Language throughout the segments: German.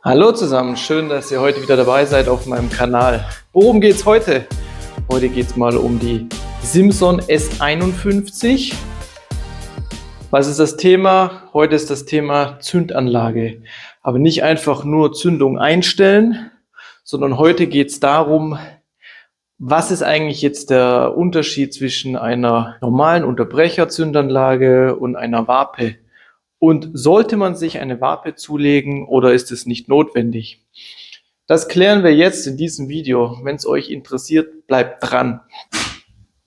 Hallo zusammen, schön, dass ihr heute wieder dabei seid auf meinem Kanal. Worum geht's heute? Heute geht's mal um die Simson S51. Was ist das Thema? Heute ist das Thema Zündanlage. Aber nicht einfach nur Zündung einstellen, sondern heute geht's darum, was ist eigentlich jetzt der Unterschied zwischen einer normalen Unterbrecherzündanlage und einer Wape? Und sollte man sich eine Wape zulegen oder ist es nicht notwendig? Das klären wir jetzt in diesem Video. Wenn es euch interessiert, bleibt dran.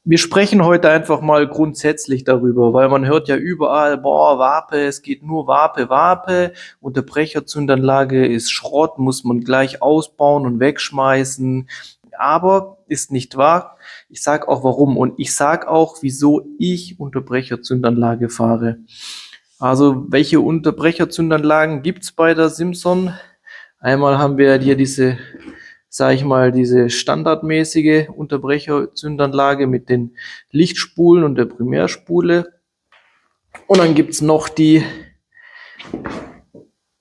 Wir sprechen heute einfach mal grundsätzlich darüber, weil man hört ja überall, boah, Wape, es geht nur Wape, Unterbrecherzündanlage ist Schrott, muss man gleich ausbauen und wegschmeißen. Aber ist nicht wahr. Ich sage auch warum und ich sage auch, wieso ich Unterbrecherzündanlage fahre. Also welche Unterbrecherzündanlagen gibt's bei der Simson? Einmal haben wir hier diese, sage ich mal, diese standardmäßige Unterbrecherzündanlage mit den Lichtspulen und der Primärspule. Und dann gibt's noch die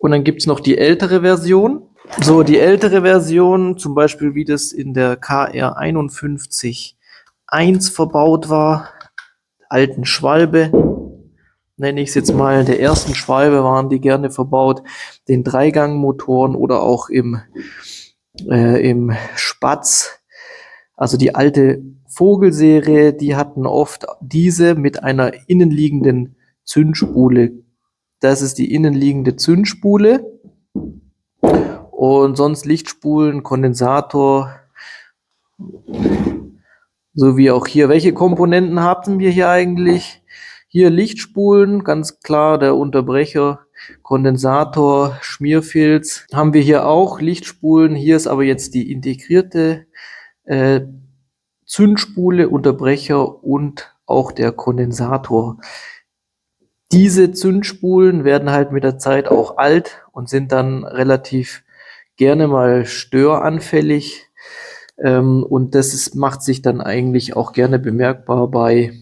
ältere Version. So, die ältere Version, zum Beispiel wie das in der KR 51.1 verbaut war, alten Schwalbe, nenne ich es jetzt mal, der ersten Schwalbe waren die gerne verbaut, den Dreigangmotoren oder auch im Spatz. Also die alte Vogelserie, die hatten oft diese mit einer innenliegenden Zündspule. Das ist die innenliegende Zündspule. Und sonst Lichtspulen, Kondensator, so wie auch hier. Welche Komponenten hatten wir hier eigentlich? Hier Lichtspulen, ganz klar der Unterbrecher, Kondensator, Schmierfilz. Haben wir hier auch Lichtspulen. Hier ist aber jetzt die integrierte Zündspule, Unterbrecher und auch der Kondensator. Diese Zündspulen werden halt mit der Zeit auch alt und sind dann relativ gerne mal störanfällig. Und das macht sich dann eigentlich auch gerne bemerkbar bei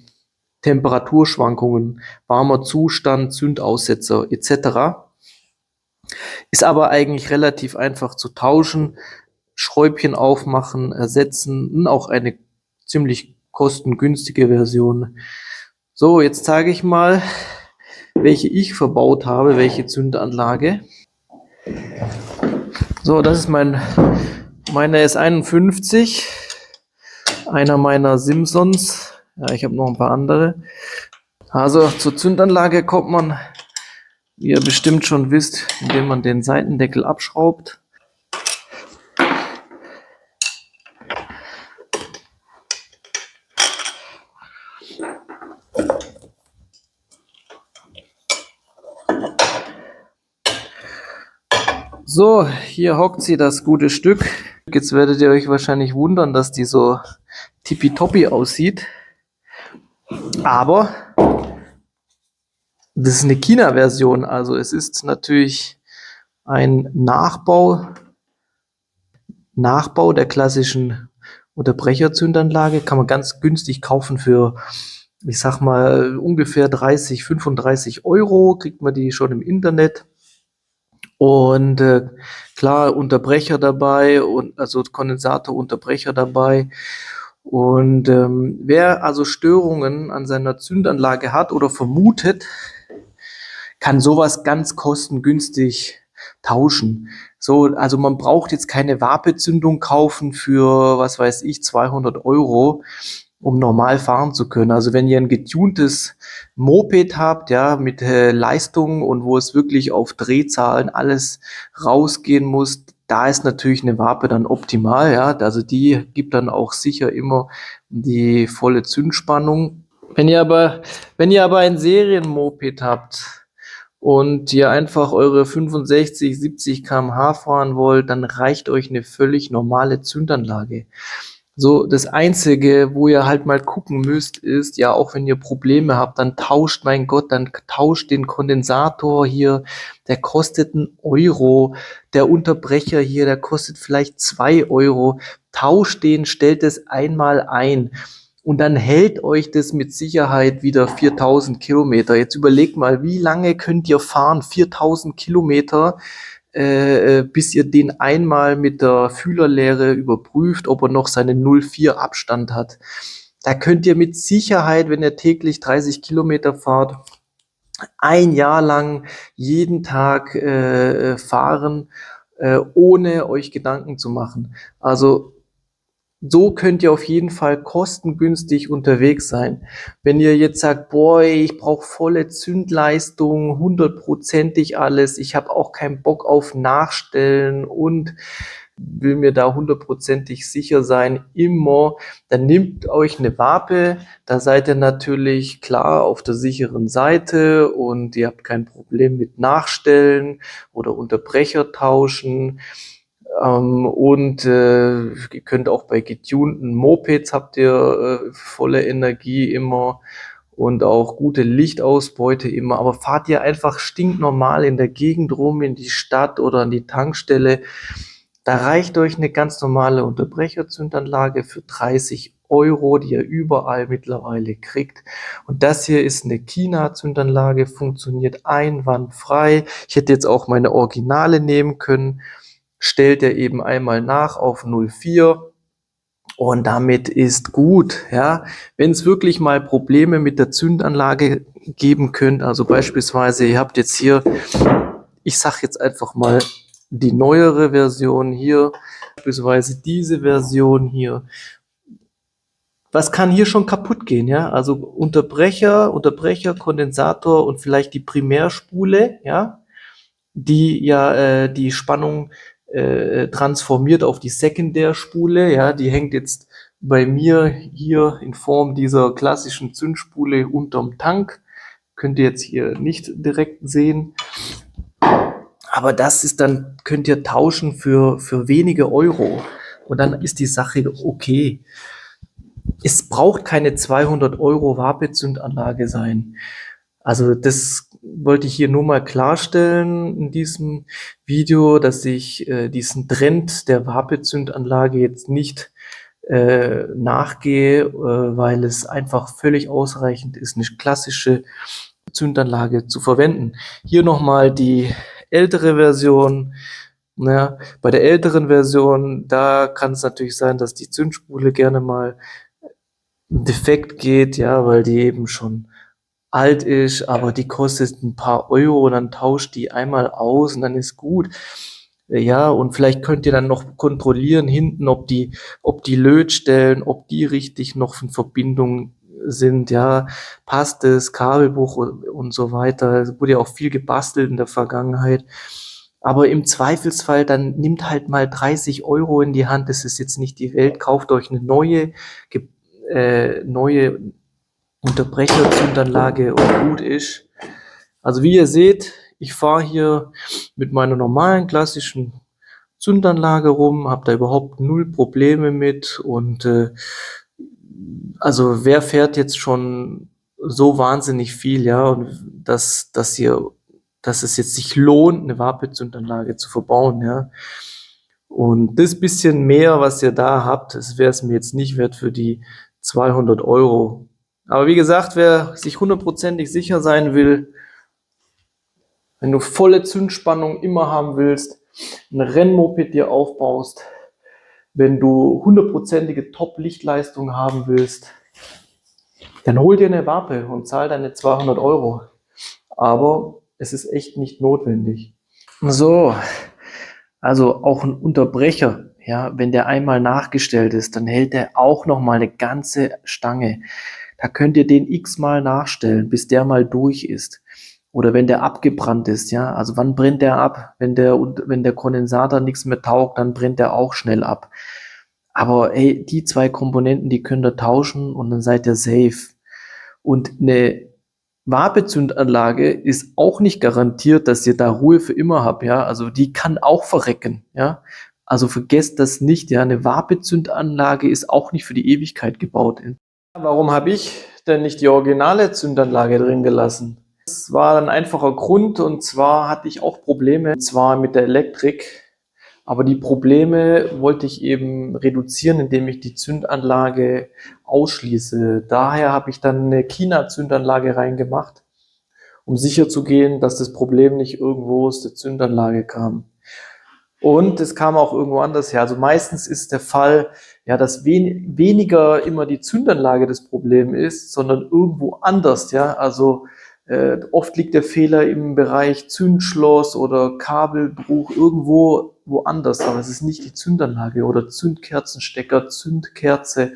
Temperaturschwankungen, warmer Zustand, Zündaussetzer etc. Ist aber eigentlich relativ einfach zu tauschen, Schräubchen aufmachen, ersetzen und auch eine ziemlich kostengünstige Version. So, jetzt zeige ich mal, welche ich verbaut habe, welche Zündanlage. So, das ist meine S51, einer meiner Simsons. Ja, ich habe noch ein paar andere. Also zur Zündanlage kommt man, wie ihr bestimmt schon wisst, indem man den Seitendeckel abschraubt. So, hier hockt sie, das gute Stück. Jetzt werdet ihr euch wahrscheinlich wundern, dass die so tippitoppi aussieht. Aber das ist eine China-Version, also es ist natürlich ein Nachbau der klassischen Unterbrecherzündanlage. Kann man ganz günstig kaufen für, ich sag mal, ungefähr 30, 35 Euro. Kriegt man die schon im Internet. Und klar, Unterbrecher dabei und also Kondensator, Unterbrecher dabei. Und wer also Störungen an seiner Zündanlage hat oder vermutet, kann sowas ganz kostengünstig tauschen. So, also man braucht jetzt keine Vapezündung kaufen für, was weiß ich, 200 Euro, um normal fahren zu können. Also wenn ihr ein getuntes Moped habt, ja, mit Leistung und wo es wirklich auf Drehzahlen alles rausgehen muss, da ist natürlich eine Vape dann optimal, ja. Also die gibt dann auch sicher immer die volle Zündspannung. Wenn ihr aber ein Serienmoped habt und ihr einfach eure 65, 70 km/h fahren wollt, dann reicht euch eine völlig normale Zündanlage. So, das Einzige, wo ihr halt mal gucken müsst, ist, ja, auch wenn ihr Probleme habt, dann tauscht, mein Gott, dann tauscht den Kondensator hier, der kostet 1 Euro, der Unterbrecher hier, der kostet vielleicht 2 Euro, tauscht den, stellt es einmal ein. Und dann hält euch das mit Sicherheit wieder 4000 Kilometer. Jetzt überlegt mal, wie lange könnt ihr fahren? 4000 Kilometer bis ihr den einmal mit der Fühlerlehre überprüft, ob er noch seinen 0,4 Abstand hat. Da könnt ihr mit Sicherheit, wenn ihr täglich 30 Kilometer fahrt, ein Jahr lang jeden Tag fahren, ohne euch Gedanken zu machen. Also so könnt ihr auf jeden Fall kostengünstig unterwegs sein. Wenn ihr jetzt sagt, boah, ich brauche volle Zündleistung, 100%ig alles, ich habe auch keinen Bock auf Nachstellen und will mir da 100%ig sicher sein, immer, dann nehmt euch eine Wabe, da seid ihr natürlich klar auf der sicheren Seite und ihr habt kein Problem mit Nachstellen oder Unterbrecher tauschen. Und ihr könnt auch bei getunten Mopeds habt ihr volle Energie immer und auch gute Lichtausbeute immer. Aber fahrt ihr einfach stinknormal in der Gegend rum, in die Stadt oder an die Tankstelle, da reicht euch eine ganz normale Unterbrecherzündanlage für 30 €, die ihr überall mittlerweile kriegt. Und das hier ist eine China-Zündanlage, funktioniert einwandfrei. Ich hätte jetzt auch meine Originale nehmen können. Stellt er eben einmal nach auf 0,4 und damit ist gut. Ja, wenn es wirklich mal Probleme mit der Zündanlage geben könnt, also beispielsweise ihr habt jetzt hier, ich sag jetzt einfach mal die neuere Version hier, beispielsweise diese Version hier. Was kann hier schon kaputt gehen? Ja, also Unterbrecher, Kondensator und vielleicht die Primärspule, ja, die ja die Spannung transformiert auf die Sekundärspule. Ja, die hängt jetzt bei mir hier in Form dieser klassischen Zündspule unterm Tank. Könnt ihr jetzt hier nicht direkt sehen. Aber das ist dann, könnt ihr tauschen für wenige Euro. Und dann ist die Sache okay. Es braucht keine 200 € Wapezündanlage sein. Also das wollte ich hier nur mal klarstellen in diesem Video, dass ich diesen Trend der Wapezündanlage jetzt nicht nachgehe, weil es einfach völlig ausreichend ist, eine klassische Zündanlage zu verwenden. Hier nochmal die ältere Version. Naja, bei der älteren Version, da kann es natürlich sein, dass die Zündspule gerne mal defekt geht, ja, weil die eben schon alt ist, aber die kostet ein paar Euro und dann tauscht die einmal aus und dann ist gut. Ja, und vielleicht könnt ihr dann noch kontrollieren hinten, ob die Lötstellen, ob die richtig noch in Verbindung sind, ja, passt es, Kabelbruch und so weiter. Es wurde ja auch viel gebastelt in der Vergangenheit. Aber im Zweifelsfall, dann nimmt halt mal 30 € in die Hand. Das ist jetzt nicht die Welt. Kauft euch eine neue Unterbrecherzündanlage und gut ist. Also wie ihr seht, ich fahre hier mit meiner normalen klassischen Zündanlage rum, habe da überhaupt null Probleme mit und also wer fährt jetzt schon so wahnsinnig viel, ja, und dass es jetzt sich lohnt, eine Wapezündanlage zu verbauen, ja. Und das bisschen mehr, was ihr da habt, das wäre es mir jetzt nicht wert für die 200 €. Aber wie gesagt, wer sich 100%ig sicher sein will, wenn du volle Zündspannung immer haben willst, ein Rennmoped dir aufbaust, wenn du 100%ige Top-Lichtleistung haben willst, dann hol dir eine Wabe und zahl deine 200 €. Aber es ist echt nicht notwendig. So, also auch ein Unterbrecher, ja, wenn der einmal nachgestellt ist, dann hält der auch noch mal eine ganze Stange. Da könnt ihr den x-mal nachstellen, bis der mal durch ist. Oder wenn der abgebrannt ist, ja, also wann brennt der ab? Wenn der Kondensator nichts mehr taugt, dann brennt der auch schnell ab. Aber ey, die zwei Komponenten, die könnt ihr tauschen und dann seid ihr safe. Und eine Wapezündanlage ist auch nicht garantiert, dass ihr da Ruhe für immer habt, ja. Also die kann auch verrecken, ja. Also vergesst das nicht, ja. Eine Wapezündanlage ist auch nicht für die Ewigkeit gebaut. Warum habe ich denn nicht die originale Zündanlage drin gelassen? Das war ein einfacher Grund und zwar hatte ich auch Probleme, und zwar mit der Elektrik. Aber die Probleme wollte ich eben reduzieren, indem ich die Zündanlage ausschließe. Daher habe ich dann eine China-Zündanlage reingemacht um sicher zu gehen, dass das Problem nicht irgendwo aus der Zündanlage kam. Und es kam auch irgendwo anders her. Also meistens ist der Fall, ja, dass weniger immer die Zündanlage das Problem ist, sondern irgendwo anders, ja. Also oft liegt der Fehler im Bereich Zündschloss oder Kabelbruch irgendwo woanders, aber es ist nicht die Zündanlage oder Zündkerzenstecker, Zündkerze.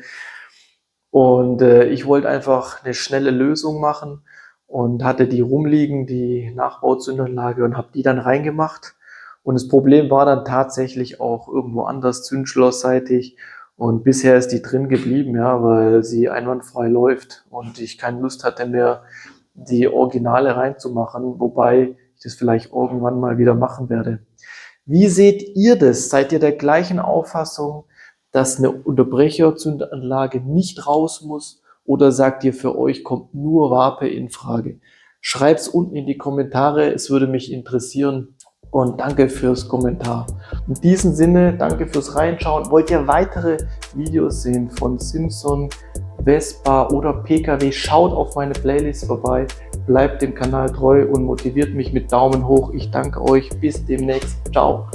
Und ich wollte einfach eine schnelle Lösung machen und hatte die rumliegen, die Nachbauzündanlage, und habe die dann reingemacht. Und das Problem war dann tatsächlich auch irgendwo anders, zündschlossseitig. Und bisher ist die drin geblieben, ja, weil sie einwandfrei läuft und ich keine Lust hatte mehr, die Originale reinzumachen, wobei ich das vielleicht irgendwann mal wieder machen werde. Wie seht ihr das? Seid ihr der gleichen Auffassung, dass eine Unterbrecherzündanlage nicht raus muss, oder sagt ihr, für euch kommt nur Wape in Frage? Schreibt's unten in die Kommentare, es würde mich interessieren, und danke fürs Kommentar. In diesem Sinne, danke fürs Reinschauen. Wollt ihr weitere Videos sehen von Simson, Vespa oder PKW? Schaut auf meine Playlist vorbei, bleibt dem Kanal treu und motiviert mich mit Daumen hoch. Ich danke euch, bis demnächst. Ciao.